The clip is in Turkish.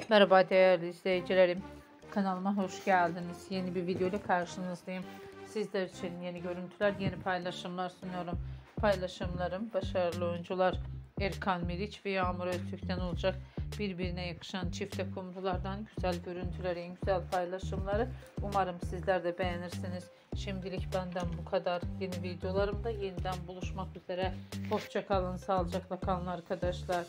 Merhaba değerli izleyicilerim. Kanalıma hoş geldiniz. Yeni bir video ile karşınızdayım. Sizler için yeni görüntüler, yeni paylaşımlar sunuyorum. Paylaşımlarım başarılı oyuncular Erkan ve Yağmur olacak. Birbirine yakışan çifte kumrulardan güzel görüntüleri, en güzel paylaşımları. Umarım sizler de beğenirsiniz. Şimdilik benden bu kadar. Yeni videolarımda yeniden buluşmak üzere. Hoşça kalın, sağlıcakla kalın arkadaşlar.